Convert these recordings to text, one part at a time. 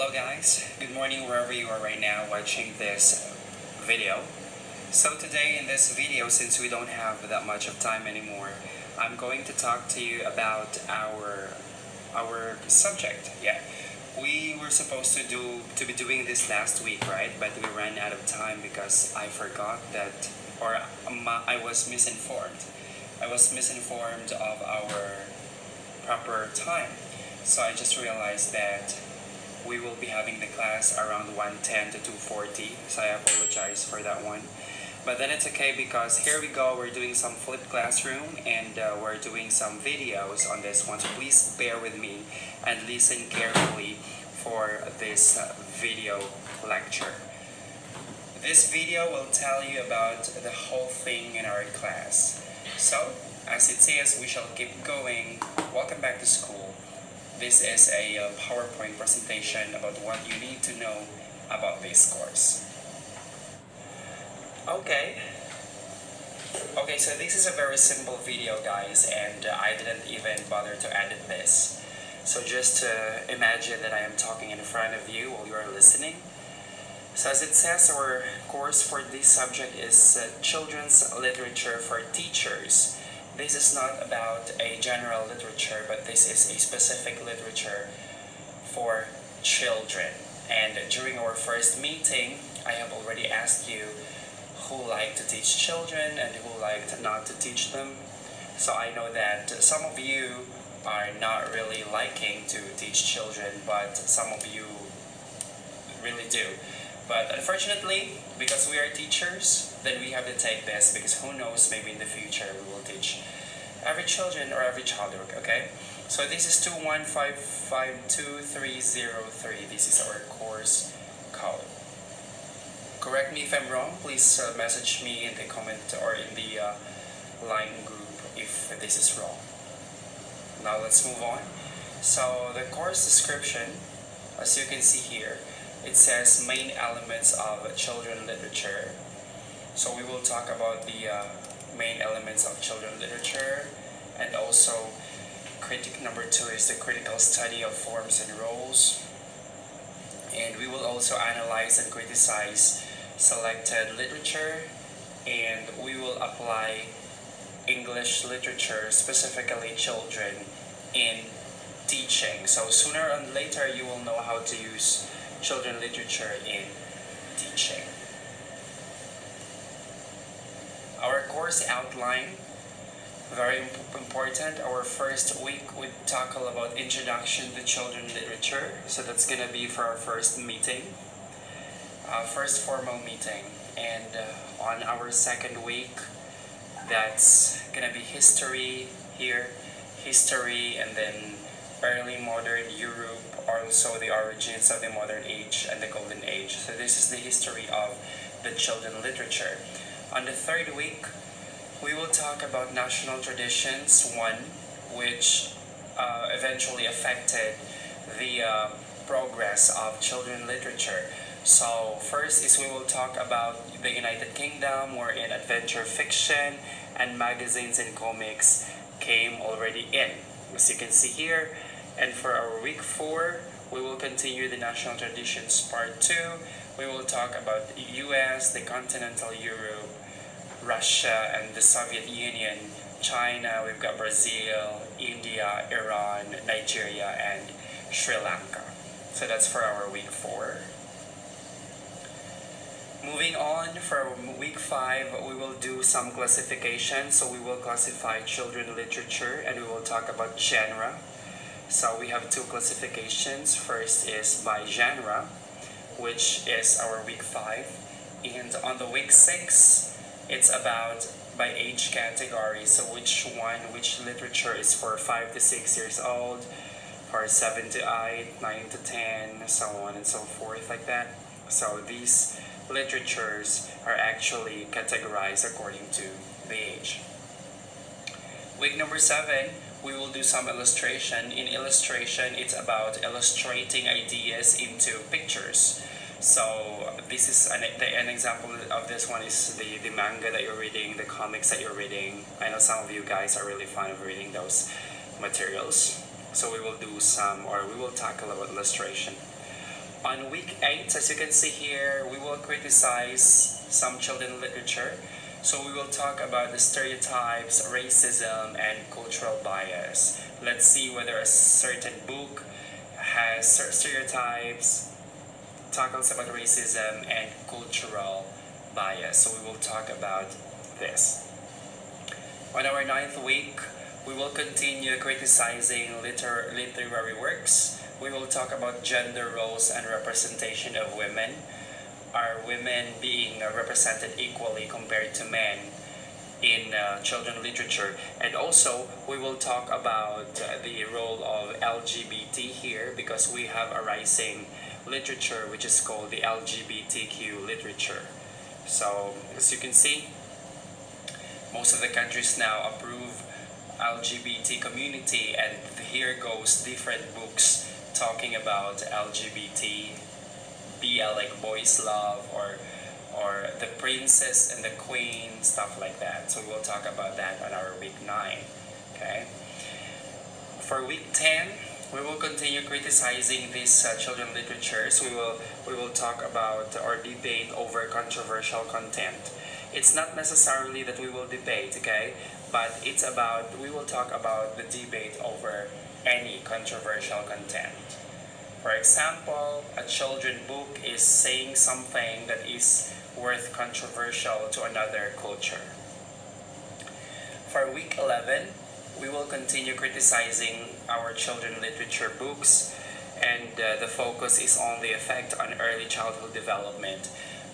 Hello guys, good morning wherever you are right now watching this video. So today in this video, since we don't have that much of time anymore, I'm going to talk to you about our subject. Yeah, we were supposed to be doing this last week, right? But we ran out of time because I forgot that, or I was misinformed. I was misinformed of our proper time. So I just realized that we will be having the class around 1:10 to 2:40, so I apologize for that one. But then it's okay because here we go, we're doing some flipped classroom and we're doing some videos on this one. So please bear with me and listen carefully for this video lecture. This video will tell you about the whole thing in our class. So, as it says, we shall keep going. Welcome back to school. This is a PowerPoint presentation about what you need to know about this course. Okay, so this is a very simple video, guys, and I didn't even bother to edit this. So just imagine that I am talking in front of you while you are listening. So as it says, our course for this subject is Children's Literature for Teachers. This is not about a general literature, but this is a specific literature for children. And during our first meeting, I have already asked you who like to teach children and who like not to teach them. So I know that some of you are not really liking to teach children, but some of you really do. But unfortunately, because we are teachers, then we have to take this because who knows, maybe in the future we will teach every children or every child, okay? So this is 2155303. This is our course code. Correct me if I'm wrong. Please message me in the comment or in the line group if this is wrong. Now let's move on. So the course description, as you can see here, it says main elements of children literature. So we will talk about the main elements of children literature, and also number 2 is the critical study of forms and roles. And we will also analyze and criticize selected literature, and we will apply English literature, specifically children, in teaching. So sooner or later you will know how to use children literature in teaching. Our course outline, very important. Our first week we tackle about introduction to children literature. So that's gonna be for our first meeting, first formal meeting. And on our second week, that's gonna be history here, and then early modern Europe, also the origins of the modern age and the golden age. So this is the history of the children literature. On the third week, we will talk about national traditions, which eventually affected the progress of children literature. So first is we will talk about the United Kingdom, wherein adventure fiction and magazines and comics came already in, as you can see here. And for our week 4, we will continue the national traditions part 2. We will talk about the US, the continental Europe, Russia and the Soviet Union, China, we've got Brazil, India, Iran, Nigeria, and Sri Lanka. So that's for our week 4. Moving on, for week 5, we will do some classification. So we will classify children literature and we will talk about genre. So we have 2 classifications. First is by genre, which is our week 5. And on the week 6, it's about by age category. So which literature is for 5 to 6 years old, for 7 to 8, 9 to 10, so on and so forth like that. So these literatures are actually categorized according to the age. Week number 7, we will do some illustration. In illustration, it's about illustrating ideas into pictures. So this is an example of this one is the manga that you're reading, the comics that you're reading. I know some of you guys are really fond of reading those materials. So we will do some, or we will tackle about illustration. On week 8, as you can see here, we will criticize some children literature. So we will talk about the stereotypes, racism, and cultural bias. Let's see whether a certain book has stereotypes, tackles about racism, and cultural bias. So we will talk about this. On our 9th week, we will continue criticizing literary works. We will talk about gender roles and representation of women. Are women being represented equally compared to men in children literature? And also, we will talk about the role of LGBT here, because we have a rising literature which is called the LGBTQ literature. So, as you can see, most of the countries now approve LGBT community, and here goes different books talking about LGBT, BL like boys love, or the princess and the queen, stuff like that. So we'll talk about that on our week 9. Okay. For week 10, we will continue criticizing this children literature. So we will talk about or debate over controversial content. It's not necessarily that we will debate, okay? But it's about, we will talk about the debate over any controversial content. For example, a children book is saying something that is worth controversial to another culture. For week 11, we will continue criticizing our children literature books, and the focus is on the effect on early childhood development.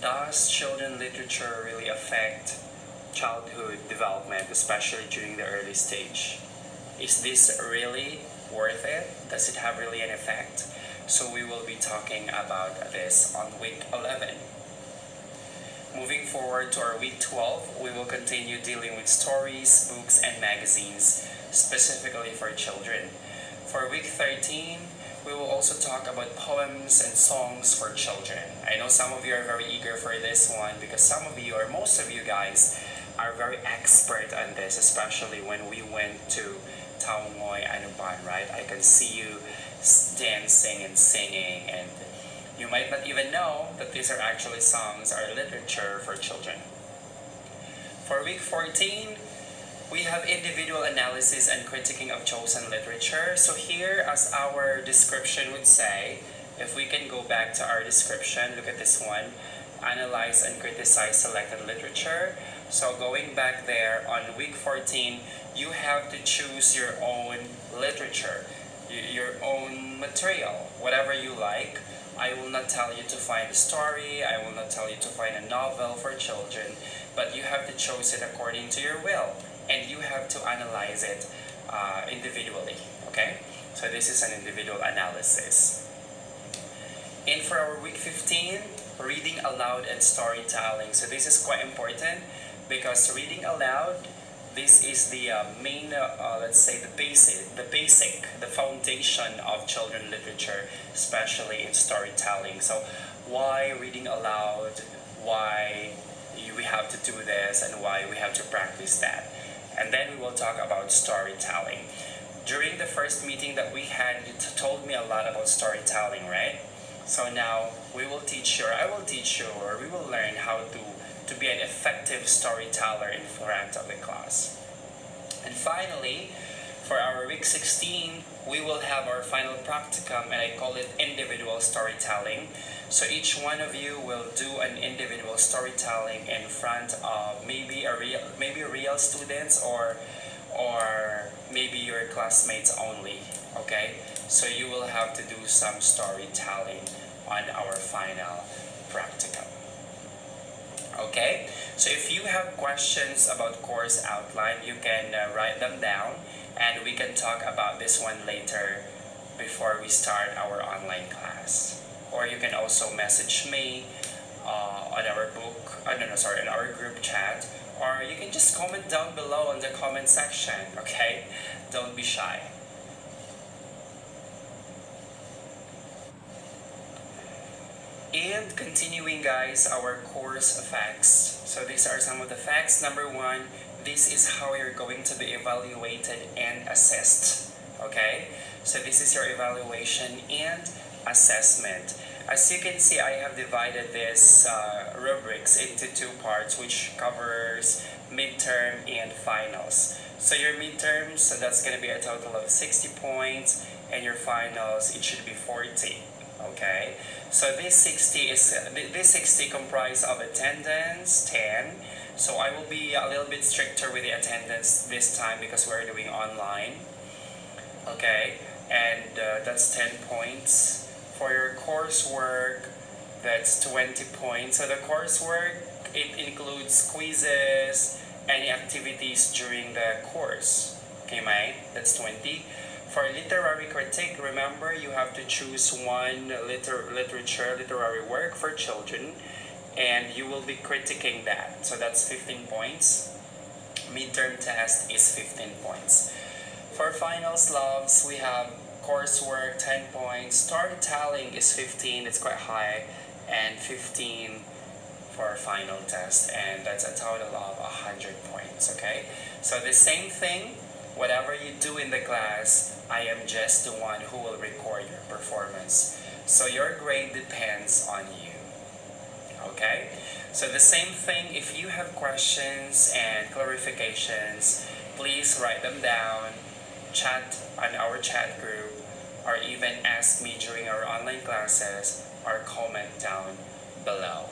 Does children literature really affect childhood development, especially during the early stage? Is this really worth it? Does it have really an effect? So we will be talking about this on week 11. Moving forward to our week 12, we will continue dealing with stories, books, and magazines, specifically for children. For week 13, we will also talk about poems and songs for children. I know some of you are very eager for this one, because some of you, or most of you guys, are very expert on this, especially when we went to Taongoy Anuban, right? I can see you dancing and singing, and you might not even know that these are actually songs or literature for children. For week 14, we have individual analysis and critiquing of chosen literature. So here, as our description would say, if we can go back to our description, look at this one, analyze and criticize selected literature. So going back there, on week 14, you have to choose your own literature, your own material, whatever you like. I will not tell you to find a story, I will not tell you to find a novel for children, but you have to choose it according to your will, and you have to analyze it individually, okay? So this is an individual analysis. And for our week 15, reading aloud and storytelling. So this is quite important, because reading aloud, this is the main, let's say the foundation of children literature, especially in storytelling. So why reading aloud, why we have to do this, and why we have to practice that. And then we will talk about storytelling. During the first meeting that we had, you told me a lot about storytelling, right? So now we will teach you, or I will teach you, or we will learn how to be an effective storyteller in front of the class. And finally, for our week 16, we will have our final practicum, and I call it individual storytelling. So each one of you will do an individual storytelling in front of maybe real students, or maybe your classmates only, okay? So you will have to do some storytelling on our final practicum. Okay, so if you have questions about course outline, you can write them down, and we can talk about this one later before we start our online class. Or you can also message me on our group chat, or you can just comment down below in the comment section, okay? Don't be shy. And continuing, guys, our course facts. So these are some of the facts. Number 1, this is how you're going to be evaluated and assessed. Okay? So this is your evaluation and assessment. As you can see, I have divided this rubrics into two parts, which covers midterm and finals. So your midterms, so that's going to be a total of 60 points, and your finals, it should be 40. Okay, so this 60 comprised of attendance 10. So I will be a little bit stricter with the attendance this time because we're doing online. Okay, and that's 10 points. For your coursework, that's 20 points. So the coursework, it includes quizzes, any activities during the course. Okay, mate, that's 20. For literary critique, remember you have to choose one literary work for children, and you will be critiquing that. So that's 15 points. Midterm test is 15 points. For finals, loves, we have coursework 10 points. Storytelling is 15, it's quite high, and 15 for final test, and that's a total of 100 points. Okay, so the same thing. Whatever you do in the class, I am just the one who will record your performance. So your grade depends on you. Okay? So the same thing, if you have questions and clarifications, please write them down, chat on our chat group, or even ask me during our online classes, or comment down below.